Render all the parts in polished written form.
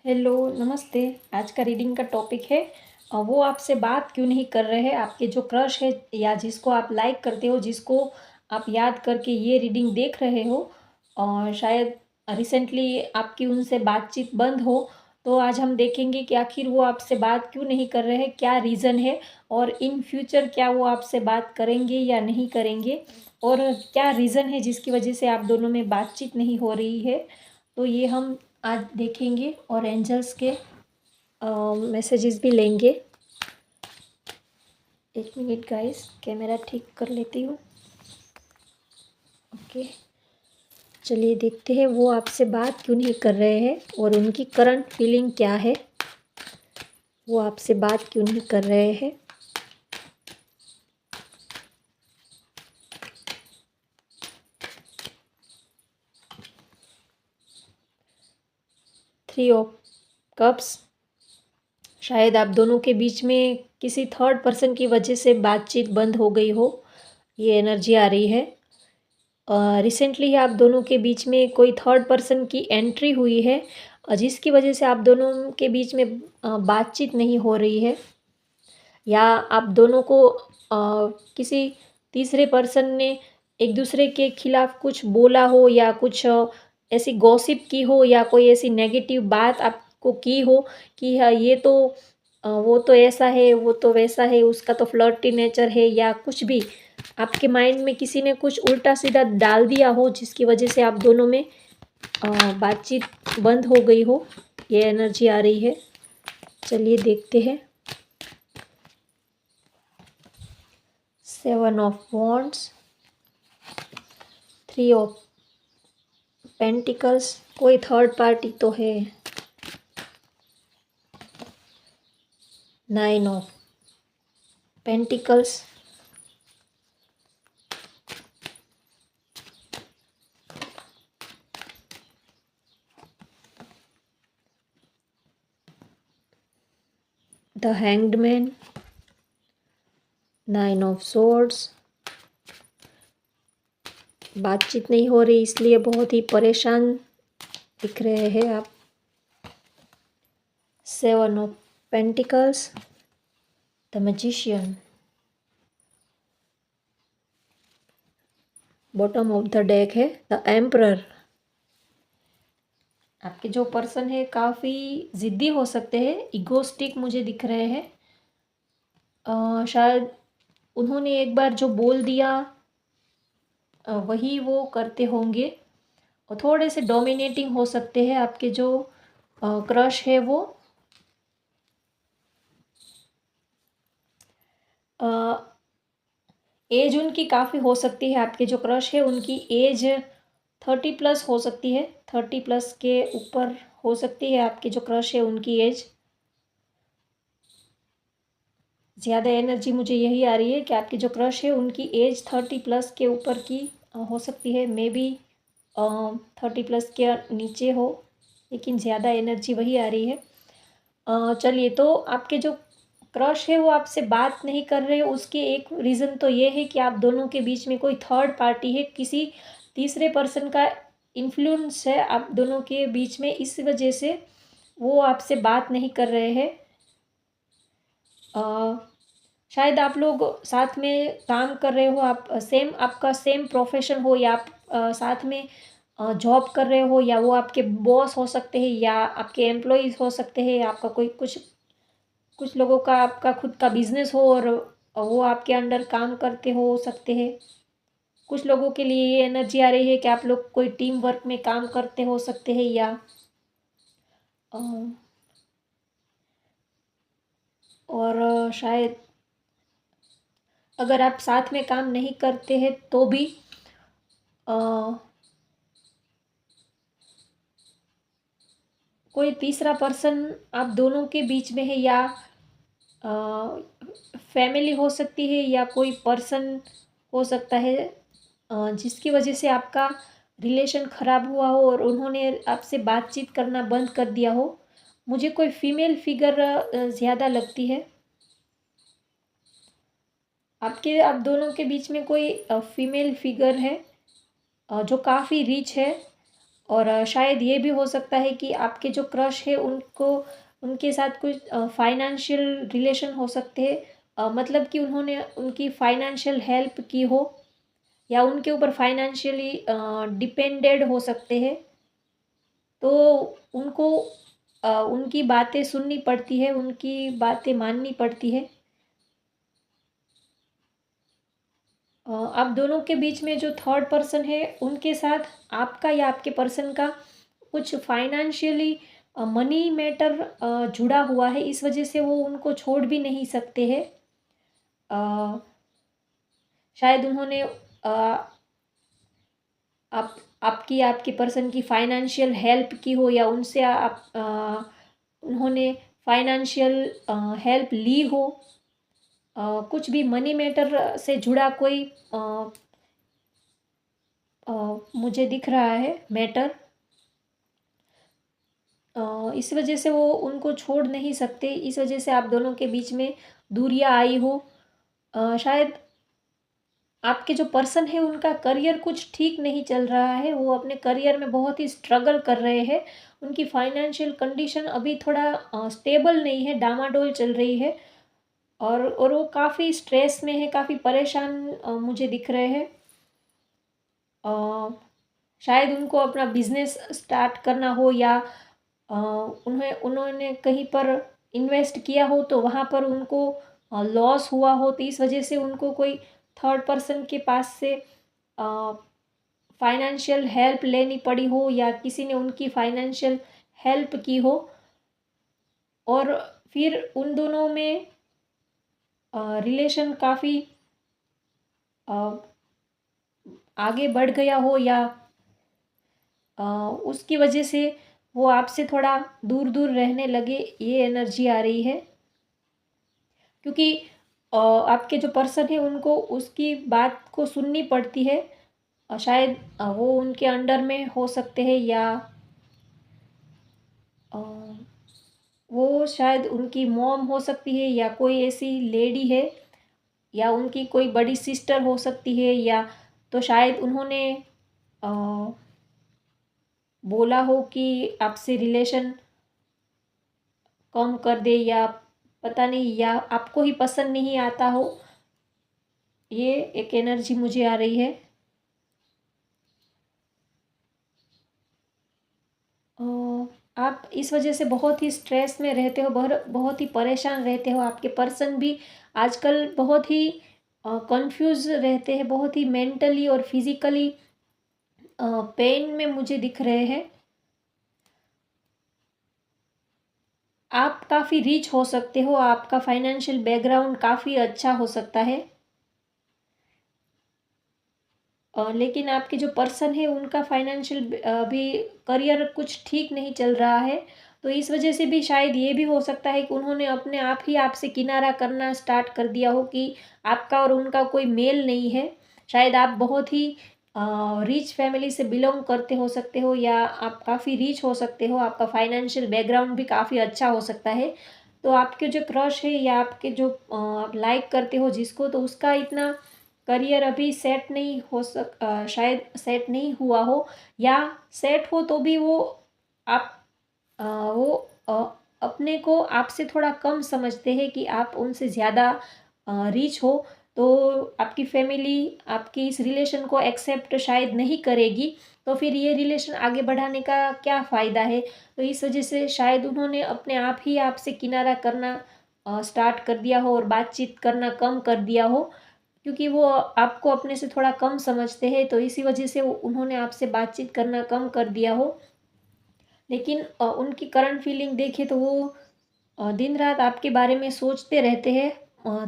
Hello, नमस्ते। आज का रीडिंग का टॉपिक है वो आपसे बात क्यों नहीं कर रहे हैं। आपके जो क्रश है या जिसको आप लाइक करते हो, जिसको आप याद करके ये रीडिंग देख रहे हो और शायद रिसेंटली आपकी उनसे बातचीत बंद हो, तो आज हम देखेंगे कि आखिर वो आपसे बात क्यों नहीं कर रहे हैं, क्या रीज़न है और इन फ्यूचर क्या वो आपसे बात करेंगे या नहीं करेंगे और क्या रीज़न है जिसकी वजह से आप दोनों में बातचीत नहीं हो रही है। तो ये हम आज देखेंगे और एंजल्स के मैसेजेस भी लेंगे। एक मिनट गाइस, कैमरा ठीक कर लेती हूँ। ओके, चलिए देखते हैं वो आपसे बात क्यों नहीं कर रहे हैं और उनकी करंट फीलिंग क्या है। वो आपसे बात क्यों नहीं कर रहे हैं। थ्री ऑफ कप्स, शायद आप दोनों के बीच में किसी थर्ड पर्सन की वजह से बातचीत बंद हो गई हो, ये एनर्जी आ रही है। रिसेंटली आप दोनों के बीच में कोई थर्ड पर्सन की एंट्री हुई है जिसकी वजह से आप दोनों के बीच में बातचीत नहीं हो रही है, या आप दोनों को किसी तीसरे पर्सन ने एक दूसरे के खिलाफ कुछ बोला हो या कुछ ऐसी गॉसिप की हो या कोई ऐसी नेगेटिव बात आपको की हो कि हाँ ये तो वो तो ऐसा है, वो तो वैसा है, उसका तो फ्लर्टी नेचर है, या कुछ भी आपके माइंड में किसी ने कुछ उल्टा सीधा डाल दिया हो जिसकी वजह से आप दोनों में बातचीत बंद हो गई हो। ये एनर्जी आ रही है। चलिए देखते हैं। Seven of wands, three of pentacles, कोई थर्ड पार्टी तो है। Nine of pentacles, the hanged man, nine of swords. बातचीत नहीं हो रही इसलिए बहुत ही परेशान दिख रहे हैं आप। Seven of pentacles, the magician, bottom of the deck है द एम्परर। आपके जो पर्सन है काफ़ी ज़िद्दी हो सकते हैं, इगोस्टिक मुझे दिख रहे हैं। शायद उन्होंने एक बार जो बोल दिया वही वो करते होंगे और थोड़े से डोमिनेटिंग हो सकते हैं। आपके जो क्रश है वो एज उनकी काफ़ी हो सकती है। आपके जो क्रश है उनकी एज 30+ हो सकती है, 30+ के ऊपर हो सकती है। आपके जो क्रश है उनकी एज ज़्यादा एनर्जी मुझे यही आ रही है कि आपकी जो क्रश है उनकी एज 30+ के ऊपर की हो सकती है, मे बी 30+ के नीचे हो, लेकिन ज़्यादा एनर्जी वही आ रही है। चलिए, तो आपके जो क्रश है वो आपसे बात नहीं कर रहे, उसके एक रीज़न तो ये है कि आप दोनों के बीच में कोई थर्ड पार्टी है, किसी तीसरे पर्सन का इन्फ्लुएंस है आप दोनों के बीच में, इस वजह से वो आपसे बात नहीं कर रहे हैं। शायद आप लोग साथ में काम कर रहे हो, आप सेम आपका सेम प्रोफेशन हो, या आप साथ में जॉब कर रहे हो, या वो आपके बॉस हो सकते हैं या आपके एम्प्लॉयज़ हो सकते हैं। आपका कोई कुछ कुछ लोगों का आपका खुद का बिजनेस हो और वो आपके अंडर काम करते हो सकते हैं। कुछ लोगों के लिए ये एनर्जी आ रही है कि आप लोग कोई टीम वर्क में काम करते हो सकते हैं, या अ, और शायद अगर आप साथ में काम नहीं करते हैं तो भी अ, कोई तीसरा पर्सन आप दोनों के बीच में है, या फैमिली हो सकती है, या कोई पर्सन हो सकता है जिसकी वजह से आपका रिलेशन ख़राब हुआ हो और उन्होंने आपसे बातचीत करना बंद कर दिया हो। मुझे कोई फीमेल फिगर ज़्यादा लगती है। आप दोनों के बीच में कोई फीमेल फिगर है जो काफ़ी रिच है और शायद ये भी हो सकता है कि आपके जो क्रश है उनको उनके साथ कुछ फाइनेंशियल रिलेशन हो सकते हैं, मतलब कि उन्होंने उनकी फाइनेंशियल हेल्प की हो या उनके ऊपर फाइनेंशियली डिपेंडेड हो सकते हैं। तो उनको उनकी बातें सुननी पड़ती है, उनकी बातें माननी पड़ती है। आप दोनों के बीच में जो थर्ड पर्सन है उनके साथ आपका या आपके पर्सन का कुछ फाइनेंशियली मनी मैटर जुड़ा हुआ है, इस वजह से वो उनको छोड़ भी नहीं सकते हैं। शायद उन्होंने आप आपकी आपके पर्सन की फाइनेंशियल हेल्प की हो या उनसे आप उन्होंने फाइनेंशियल हेल्प ली हो। कुछ भी मनी मैटर से जुड़ा कोई मुझे दिख रहा है मैटर। इस वजह से वो उनको छोड़ नहीं सकते, इस वजह से आप दोनों के बीच में दूरियां आई हो। शायद आपके जो पर्सन है उनका करियर कुछ ठीक नहीं चल रहा है, वो अपने करियर में बहुत ही स्ट्रगल कर रहे हैं। उनकी फाइनेंशियल कंडीशन अभी थोड़ा स्टेबल नहीं है, डामाडोल चल रही है। और वो काफ़ी स्ट्रेस में है, काफ़ी परेशान मुझे दिख रहे हैं। शायद उनको अपना बिजनेस स्टार्ट करना हो या उन्होंने कहीं पर इन्वेस्ट किया हो तो वहाँ पर उनको लॉस हुआ हो, तो इस वजह से उनको कोई थर्ड पर्सन के पास से फाइनेंशियल हेल्प लेनी पड़ी हो या किसी ने उनकी फाइनेंशियल हेल्प की हो। और फिर उन दोनों में रिलेशन काफ़ी आगे बढ़ गया हो या उसकी वजह से वो आपसे थोड़ा दूर दूर रहने लगे, ये एनर्जी आ रही है। क्योंकि आपके जो पर्सन है उनको उसकी बात को सुननी पड़ती है। शायद वो उनके अंडर में हो सकते हैं या अ, वो शायद उनकी मॉम हो सकती है या कोई ऐसी लेडी है या उनकी कोई बड़ी सिस्टर हो सकती है, या तो शायद उन्होंने अ, बोला हो कि आपसे रिलेशन कम कर दे या पता नहीं, या आपको ही पसंद नहीं आता हो। ये एक एनर्जी मुझे आ रही है। अ, आप इस वजह से बहुत ही स्ट्रेस में रहते हो, बहुत ही परेशान रहते हो। आपके पर्सन भी आजकल बहुत ही कंफ्यूज रहते हैं, बहुत ही मेंटली और फिजिकली पेन में मुझे दिख रहे हैं। आप काफ़ी रिच हो सकते हो, आपका फाइनेंशियल बैकग्राउंड काफ़ी अच्छा हो सकता है। लेकिन आपके जो पर्सन है उनका फाइनेंशियल अभी करियर कुछ ठीक नहीं चल रहा है, तो इस वजह से भी शायद ये भी हो सकता है कि उन्होंने अपने आप ही आपसे किनारा करना स्टार्ट कर दिया हो कि आपका और उनका कोई मेल नहीं है। शायद आप बहुत ही रिच फैमिली से बिलोंग करते हो सकते हो या आप काफ़ी रिच हो सकते हो, आपका फाइनेंशियल बैकग्राउंड भी काफ़ी अच्छा हो सकता है। तो आपके जो क्रश है या आपके जो आप लाइक करते हो जिसको, तो उसका इतना करियर अभी सेट नहीं हो शायद सेट नहीं हुआ हो, या सेट हो तो भी वो आप वो अपने को आपसे थोड़ा कम समझते हैं कि आप उनसे ज़्यादा रिच हो। तो आपकी फैमिली आपकी इस रिलेशन को एक्सेप्ट शायद नहीं करेगी, तो फिर ये रिलेशन आगे बढ़ाने का क्या फ़ायदा है। तो इस वजह से शायद उन्होंने अपने आप ही आपसे किनारा करना स्टार्ट कर दिया हो और बातचीत करना कम कर दिया हो, क्योंकि वो आपको अपने से थोड़ा कम समझते हैं, तो इसी वजह से उन्होंने आपसे बातचीत करना कम कर दिया हो। लेकिन उनकी करंट फीलिंग देखें तो वो दिन रात आपके बारे में सोचते रहते हैं। अ,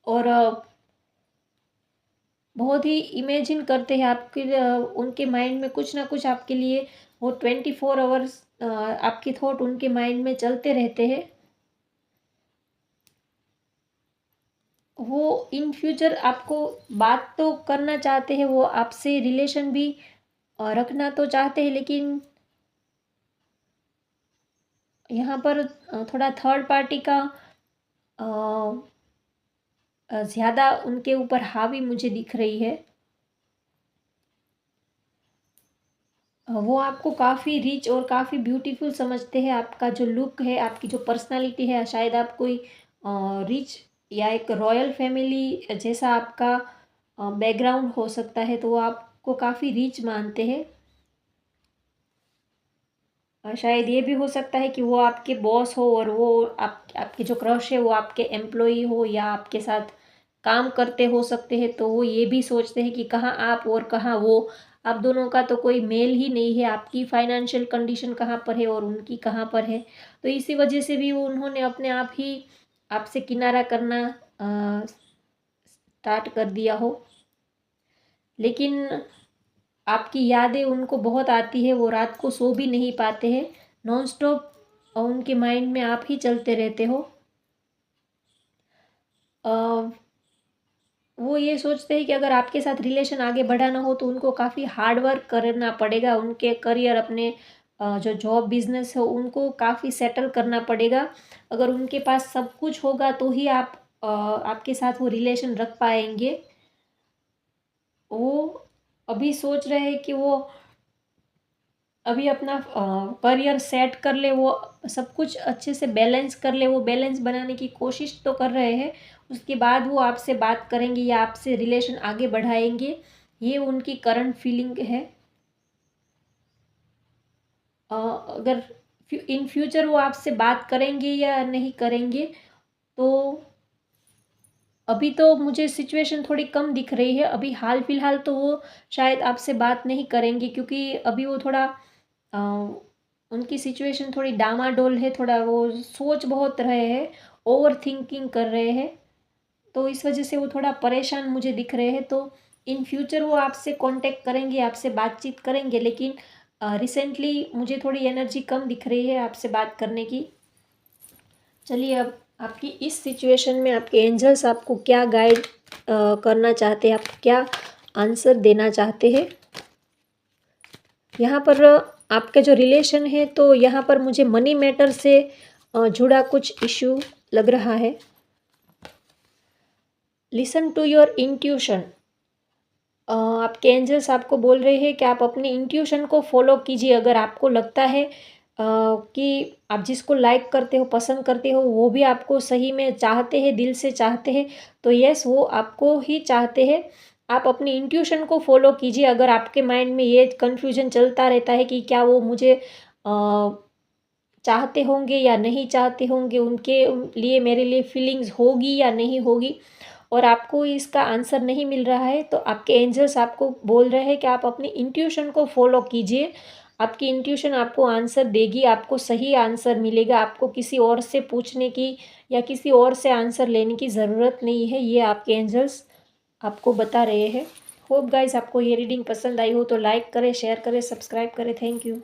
और बहुत ही इमेजिन करते हैं आपके उनके माइंड में कुछ ना कुछ आपके लिए, वो 24 आवर्स आपके थॉट उनके माइंड में चलते रहते हैं। वो इन फ्यूचर आपको बात तो करना चाहते हैं, वो आपसे रिलेशन भी रखना तो चाहते हैं, लेकिन यहाँ पर थोड़ा थर्ड पार्टी का ज़्यादा उनके ऊपर हावी मुझे दिख रही है। वो आपको काफ़ी रिच और काफ़ी ब्यूटीफुल समझते हैं। आपका जो लुक है, आपकी जो पर्सनालिटी है, शायद आप कोई रिच या एक रॉयल फैमिली जैसा आपका बैकग्राउंड हो सकता है, तो वो आपको काफ़ी रिच मानते हैं। शायद ये भी हो सकता है कि वो आपके बॉस हो और वो आपके जो क्रश है वो आपके एम्प्लॉई हो या आपके साथ काम करते हो सकते हैं। तो वो ये भी सोचते हैं कि कहाँ आप और कहाँ वो, आप दोनों का तो कोई मेल ही नहीं है। आपकी फाइनेंशियल कंडीशन कहाँ पर है और उनकी कहाँ पर है। तो इसी वजह से भी वो उन्होंने अपने आप ही आपसे किनारा करना स्टार्ट कर दिया हो। लेकिन आपकी यादें उनको बहुत आती है, वो रात को सो भी नहीं पाते हैं। नॉन स्टॉप उनके माइंड में आप ही चलते रहते हो। अ, वो ये सोचते हैं कि अगर आपके साथ रिलेशन आगे बढ़ाना हो तो उनको काफ़ी हार्ड वर्क करना पड़ेगा। उनके करियर, अपने जो जॉब बिजनेस है उनको काफ़ी सेटल करना पड़ेगा। अगर उनके पास सब कुछ होगा तो ही आपके साथ वो रिलेशन रख पाएंगे। वो अभी सोच रहे हैं कि वो अभी अपना करियर सेट कर ले, वो सब कुछ अच्छे से बैलेंस कर ले, वो बैलेंस बनाने की कोशिश तो कर रहे हैं। उसके बाद वो आपसे बात करेंगे या आपसे रिलेशन आगे बढ़ाएंगे, ये उनकी करंट फीलिंग है। अगर इन फ्यूचर वो आपसे बात करेंगे या नहीं करेंगे, तो अभी तो मुझे सिचुएशन थोड़ी कम दिख रही है। अभी हाल फिलहाल तो वो शायद आपसे बात नहीं करेंगे, क्योंकि अभी वो थोड़ा अ, उनकी सिचुएशन थोड़ी डामाडोल है। थोड़ा वो सोच बहुत रहे हैं, ओवर थिंकिंग कर रहे हैं, तो इस वजह से वो थोड़ा परेशान मुझे दिख रहे हैं। तो इन फ्यूचर वो आपसे कांटेक्ट करेंगे, आपसे बातचीत करेंगे, लेकिन रिसेंटली मुझे थोड़ी एनर्जी कम दिख रही है आपसे बात करने की। चलिए, अब आपकी इस सिचुएशन में आपके एंजल्स आपको क्या गाइड करना चाहते हैं, आप क्या आंसर देना चाहते हैं। यहाँ पर आपके जो रिलेशन है, तो यहाँ पर मुझे मनी मैटर से जुड़ा कुछ इश्यू लग रहा है। Listen to your intuition. आपके एंजल्स आपको बोल रहे हैं कि आप अपनी इंट्यूशन को फॉलो कीजिए। अगर आपको लगता है कि आप जिसको लाइक करते हो, पसंद करते हो, वो भी आपको सही में चाहते हैं, दिल से चाहते हैं, तो यस, वो आपको ही चाहते हैं। आप अपनी इंट्यूशन को फॉलो कीजिए। अगर आपके माइंड में ये कन्फ्यूजन चलता रहता है कि क्या वो मुझे चाहते होंगे या नहीं चाहते होंगे, उनके लिए मेरे लिए फीलिंग्स होगी या नहीं होगी, और आपको इसका आंसर नहीं मिल रहा है, तो आपके एंजल्स आपको बोल रहे हैं कि आप अपनी इंट्यूशन को फॉलो कीजिए। आपकी इंट्यूशन आपको आंसर देगी, आपको सही आंसर मिलेगा। आपको किसी और से पूछने की या किसी और से आंसर लेने की ज़रूरत नहीं है, ये आपके एंजल्स आपको बता रहे हैं। होप गाइस आपको ये रीडिंग पसंद आई हो तो लाइक करें, शेयर करें, सब्सक्राइब करें। Thank you.